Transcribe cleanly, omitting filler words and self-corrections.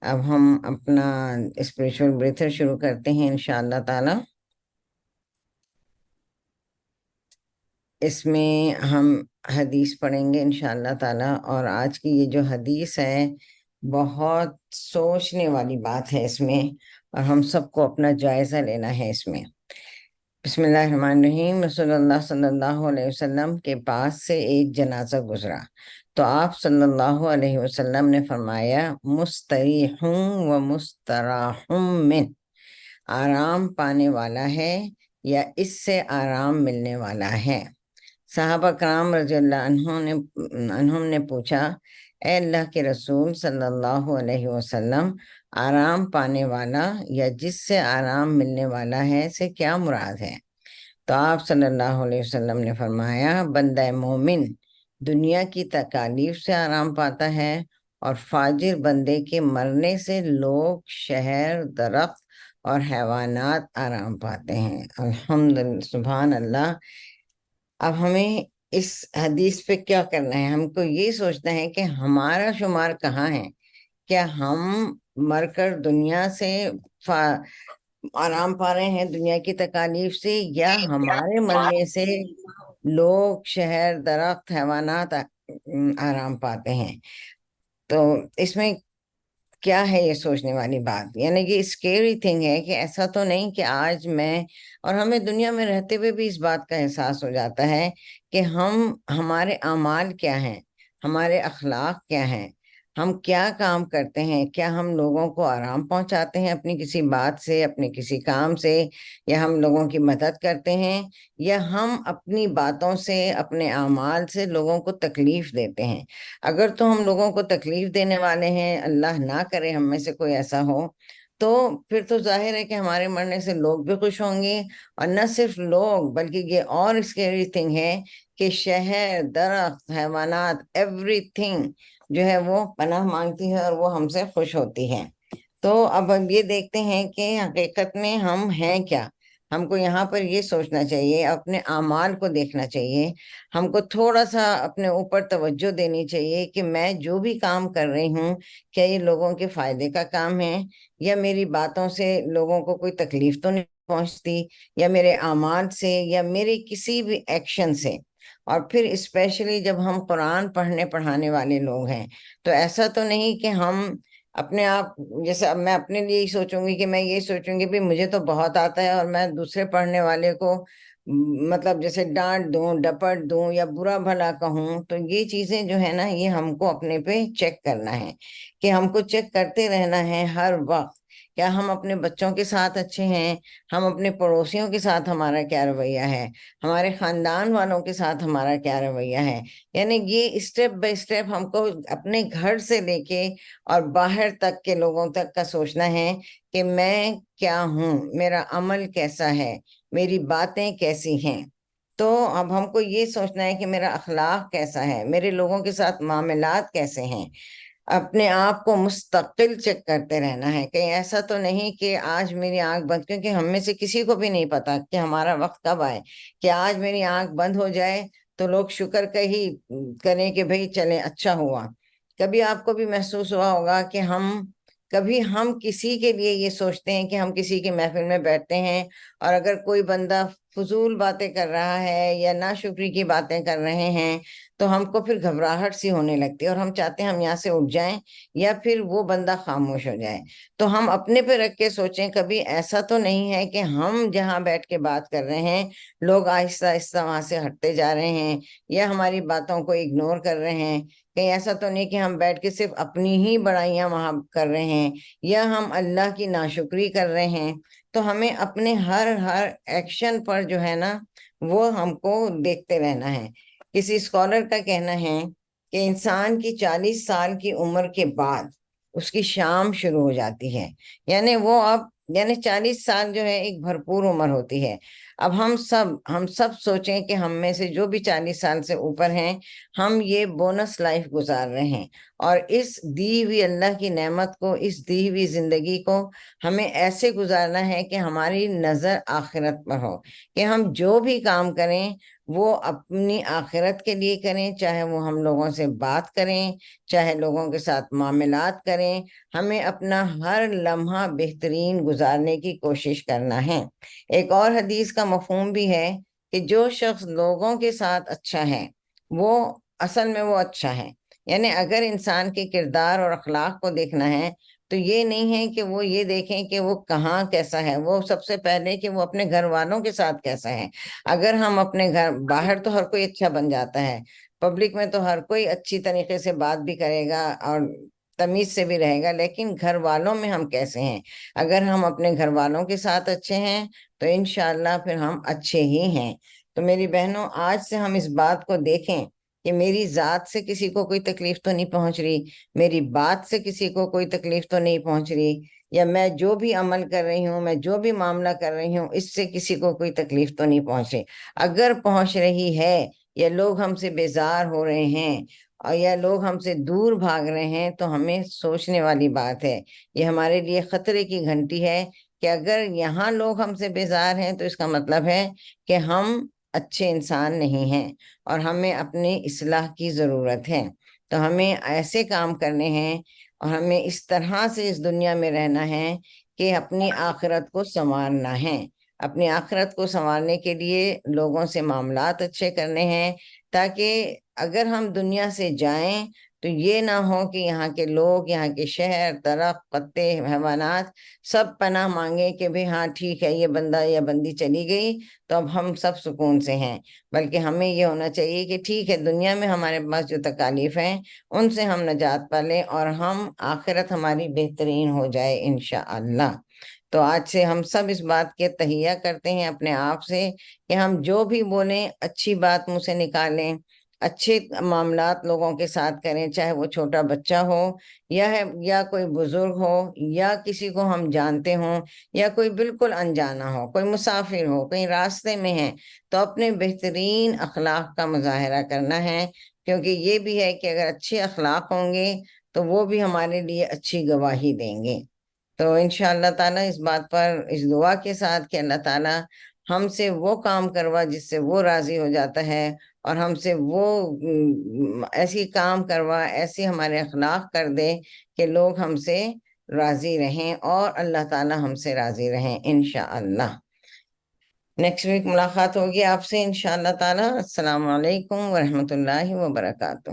اب ہم اپنا اسپریچول بریتھر شروع کرتے ہیں انشاءاللہ تعالی۔ اس میں ہم حدیث پڑھیں گے انشاءاللہ تعالی، اور آج کی یہ جو حدیث ہے بہت سوچنے والی بات ہے اس میں، اور ہم سب کو اپنا جائزہ لینا ہے اس میں۔ بسم اللہ الرحمن الرحیم۔ رسول اللہ صلی اللہ علیہ وسلم کے پاس سے ایک جنازہ گزرا تو آپ صلی اللہ علیہ وسلم نے فرمایا، مستریحوں و مستراحم من، آرام پانے والا ہے یا اس سے آرام ملنے والا ہے۔ صحابہ کرام رضی اللہ عنہم نے پوچھا، اے اللہ کے رسول صلی اللہ علیہ وسلم، آرام پانے والا یا جس سے آرام ملنے والا ہے سے کیا مراد ہے؟ تو آپ صلی اللہ علیہ وسلم نے فرمایا، بندہ مومن دنیا کی تکالیف سے آرام پاتا ہے، اور فاجر بندے کے مرنے سے لوگ، شہر، درخت اور حیوانات آرام پاتے ہیں۔ الحمدللہ، سبحان اللہ۔ اب ہمیں اس حدیث پہ کیا کرنا ہے؟ ہم کو یہ سوچنا ہے کہ ہمارا شمار کہاں ہے؟ کیا ہم مر کر دنیا سے آرام پا رہے ہیں، دنیا کی تکالیف سے، یا ہمارے مرنے سے لوگ، شہر، درخت، حیوانات آرام پاتے ہیں؟ تو اس میں کیا ہے یہ سوچنے والی بات؟ یعنی کہ اسکیری تھنگ ہے کہ ایسا تو نہیں کہ آج میں، اور ہمیں دنیا میں رہتے ہوئے بھی اس بات کا احساس ہو جاتا ہے کہ ہمارے اعمال کیا ہیں، ہمارے اخلاق کیا ہیں، ہم کیا کام کرتے ہیں، کیا ہم لوگوں کو آرام پہنچاتے ہیں اپنی کسی بات سے، اپنے کسی کام سے، یا ہم لوگوں کی مدد کرتے ہیں، یا ہم اپنی باتوں سے، اپنے اعمال سے لوگوں کو تکلیف دیتے ہیں۔ اگر تو ہم لوگوں کو تکلیف دینے والے ہیں، اللہ نہ کرے ہم میں سے کوئی ایسا ہو، تو پھر تو ظاہر ہے کہ ہمارے مرنے سے لوگ بھی خوش ہوں گے، اور نہ صرف لوگ بلکہ یہ اور اسکیری تھنگ ہے کہ شہر، درخت، حیوانات، ایوری تھنگ جو ہے وہ پناہ مانگتی ہے اور وہ ہم سے خوش ہوتی ہے۔ تو اب ہم یہ دیکھتے ہیں کہ حقیقت میں ہم ہیں کیا۔ ہم کو یہاں پر یہ سوچنا چاہیے، اپنے اعمال کو دیکھنا چاہیے، ہم کو تھوڑا سا اپنے اوپر توجہ دینی چاہیے کہ میں جو بھی کام کر رہی ہوں، کیا یہ لوگوں کے فائدے کا کام ہے، یا میری باتوں سے لوگوں کو کوئی تکلیف تو نہیں پہنچتی، یا میرے اعمال سے، یا میرے کسی بھی ایکشن سے۔ اور پھر اسپیشلی جب ہم قرآن پڑھنے پڑھانے والے لوگ ہیں، تو ایسا تو نہیں کہ ہم اپنے آپ، جیسے اب میں اپنے لیے ہی سوچوں گی کہ میں یہ سوچوں گی بھی مجھے تو بہت آتا ہے، اور میں دوسرے پڑھنے والے کو مطلب جیسے ڈانٹ دوں، ڈپٹ دوں، یا برا بھلا کہوں۔ تو یہ چیزیں جو ہے نا، یہ ہم کو اپنے پہ چیک کرنا ہے، کہ ہم کو چیک کرتے رہنا ہے ہر وقت، کیا ہم اپنے بچوں کے ساتھ اچھے ہیں، ہم اپنے پڑوسیوں کے ساتھ ہمارا کیا رویہ ہے، ہمارے خاندان والوں کے ساتھ ہمارا کیا رویہ ہے۔ یعنی یہ اسٹیپ بائی اسٹیپ ہم کو اپنے گھر سے لے کے اور باہر تک کے لوگوں تک کا سوچنا ہے کہ میں کیا ہوں، میرا عمل کیسا ہے، میری باتیں کیسی ہیں۔ تو اب ہم کو یہ سوچنا ہے کہ میرا اخلاق کیسا ہے، میرے لوگوں کے ساتھ معاملات کیسے ہیں۔ اپنے آپ کو مستقل چیک کرتے رہنا ہے، کہیں ایسا تو نہیں کہ آج میری آنکھ بند، کیونکہ ہم میں سے کسی کو بھی نہیں پتا کہ ہمارا وقت کب آئے، کہ آج میری آنکھ بند ہو جائے تو لوگ شکر کا ہی کریں کہ بھئی چلیں، اچھا ہوا۔ کبھی آپ کو بھی محسوس ہوا ہوگا کہ کبھی ہم کسی کے لیے یہ سوچتے ہیں کہ ہم کسی کی محفل میں بیٹھتے ہیں، اور اگر کوئی بندہ فضول باتیں کر رہا ہے یا ناشکری کی باتیں کر رہے ہیں، تو ہم کو پھر گھبراہٹ سی ہونے لگتی ہے، اور ہم چاہتے ہیں ہم یہاں سے اٹھ جائیں، یا پھر وہ بندہ خاموش ہو جائے۔ تو ہم اپنے پہ رکھ کے سوچیں، کبھی ایسا تو نہیں ہے کہ ہم جہاں بیٹھ کے بات کر رہے ہیں لوگ آہستہ آہستہ وہاں سے ہٹتے جا رہے ہیں، یا ہماری باتوں کو اگنور کر رہے ہیں۔ کہیں ایسا تو نہیں کہ ہم بیٹھ کے صرف اپنی ہی بڑائیاں وہاں کر رہے ہیں، یا ہم اللہ کی ناشکری کر رہے ہیں۔ تو ہمیں اپنے ہر ایکشن پر جو ہے نا، وہ ہم کو دیکھتے رہنا ہے۔ کسی اسکالر کا کہنا ہے کہ انسان کی 40 سال کی عمر کے بعد اس کی شام شروع ہو جاتی ہے، یعنی وہ اب، یعنی 40 سال جو ہے ایک بھرپور عمر ہوتی ہے۔ اب ہم سب سوچیں کہ ہم میں سے جو بھی 40 سال سے اوپر ہیں، ہم یہ بونس لائف گزار رہے ہیں، اور اس دی ہوئی اللہ کی نعمت کو، اس دی ہوئی زندگی کو ہمیں ایسے گزارنا ہے کہ ہماری نظر آخرت پر ہو، کہ ہم جو بھی کام کریں وہ اپنی آخرت کے لیے کریں، چاہے وہ ہم لوگوں سے بات کریں، چاہے لوگوں کے ساتھ معاملات کریں، ہمیں اپنا ہر لمحہ بہترین گزارنے کی کوشش کرنا ہے۔ ایک اور حدیث کا مفہوم بھی ہے کہ جو شخص لوگوں کے ساتھ اچھا ہے وہ اصل میں وہ اچھا ہے، یعنی اگر انسان کے کردار اور اخلاق کو دیکھنا ہے تو یہ نہیں ہے کہ وہ یہ دیکھیں کہ وہ کہاں کیسا ہے، وہ سب سے پہلے کہ وہ اپنے گھر والوں کے ساتھ کیسا ہے۔ اگر ہم اپنے گھر، باہر تو ہر کوئی اچھا بن جاتا ہے، پبلک میں تو ہر کوئی اچھی طریقے سے بات بھی کرے گا اور تمیز سے بھی رہے گا، لیکن گھر والوں میں ہم کیسے ہیں؟ اگر ہم اپنے گھر والوں کے ساتھ اچھے ہیں تو انشاءاللہ پھر ہم اچھے ہی ہیں۔ تو میری بہنوں، آج سے ہم اس بات کو دیکھیں کہ میری ذات سے کسی کو کوئی تکلیف تو نہیں پہنچ رہی، میری بات سے کسی کو کوئی تکلیف تو نہیں پہنچ رہی، یا میں جو بھی عمل کر رہی ہوں، میں جو بھی معاملہ کر رہی ہوں، اس سے کسی کو کوئی تکلیف تو نہیں پہنچ رہی۔ اگر پہنچ رہی ہے، یا لوگ ہم سے بیزار ہو رہے ہیں، اور یا لوگ ہم سے دور بھاگ رہے ہیں، تو ہمیں سوچنے والی بات ہے، یہ ہمارے لیے خطرے کی گھنٹی ہے کہ اگر یہاں لوگ ہم سے بیزار ہیں تو اس کا مطلب ہے کہ ہم اچھے انسان نہیں ہیں، اور ہمیں اپنی اصلاح کی ضرورت ہے۔ تو ہمیں ایسے کام کرنے ہیں اور ہمیں اس طرح سے اس دنیا میں رہنا ہے کہ اپنی آخرت کو سنوارنا ہے۔ اپنی آخرت کو سنوارنے کے لیے لوگوں سے معاملات اچھے کرنے ہیں، تاکہ اگر ہم دنیا سے جائیں تو یہ نہ ہو کہ یہاں کے لوگ، یہاں کے شہر، درخت، پتے، حیوانات سب پناہ مانگے کہ بھی ہاں ٹھیک ہے، یہ بندہ یا بندی چلی گئی تو اب ہم سب سکون سے ہیں۔ بلکہ ہمیں یہ ہونا چاہیے کہ ٹھیک ہے، دنیا میں ہمارے پاس جو تکالیف ہیں ان سے ہم نجات پالیں، اور ہم آخرت ہماری بہترین ہو جائے انشاءاللہ۔ تو آج سے ہم سب اس بات کے تہیہ کرتے ہیں اپنے آپ سے کہ ہم جو بھی بولیں اچھی بات منہ سے نکالیں، اچھے معاملات لوگوں کے ساتھ کریں، چاہے وہ چھوٹا بچہ ہو، یا کوئی بزرگ ہو، یا کسی کو ہم جانتے ہوں، یا کوئی بالکل انجانا ہو، کوئی مسافر ہو، کہیں راستے میں ہے، تو اپنے بہترین اخلاق کا مظاہرہ کرنا ہے، کیونکہ یہ بھی ہے کہ اگر اچھے اخلاق ہوں گے تو وہ بھی ہمارے لیے اچھی گواہی دیں گے۔ تو انشاءاللہ تعالیٰ اس بات پر، اس دعا کے ساتھ کہ اللہ تعالیٰ ہم سے وہ کام کروا جس سے وہ راضی ہو جاتا ہے، اور ہم سے وہ ایسی کام کروا، ایسے ہمارے اخلاق کر دے کہ لوگ ہم سے راضی رہیں اور اللہ تعالیٰ ہم سے راضی رہیں انشاءاللہ۔ نیکسٹ ویک ملاقات ہوگی آپ سے انشاءاللہ تعالیٰ۔ السلام علیکم ورحمۃ اللہ وبرکاتہ۔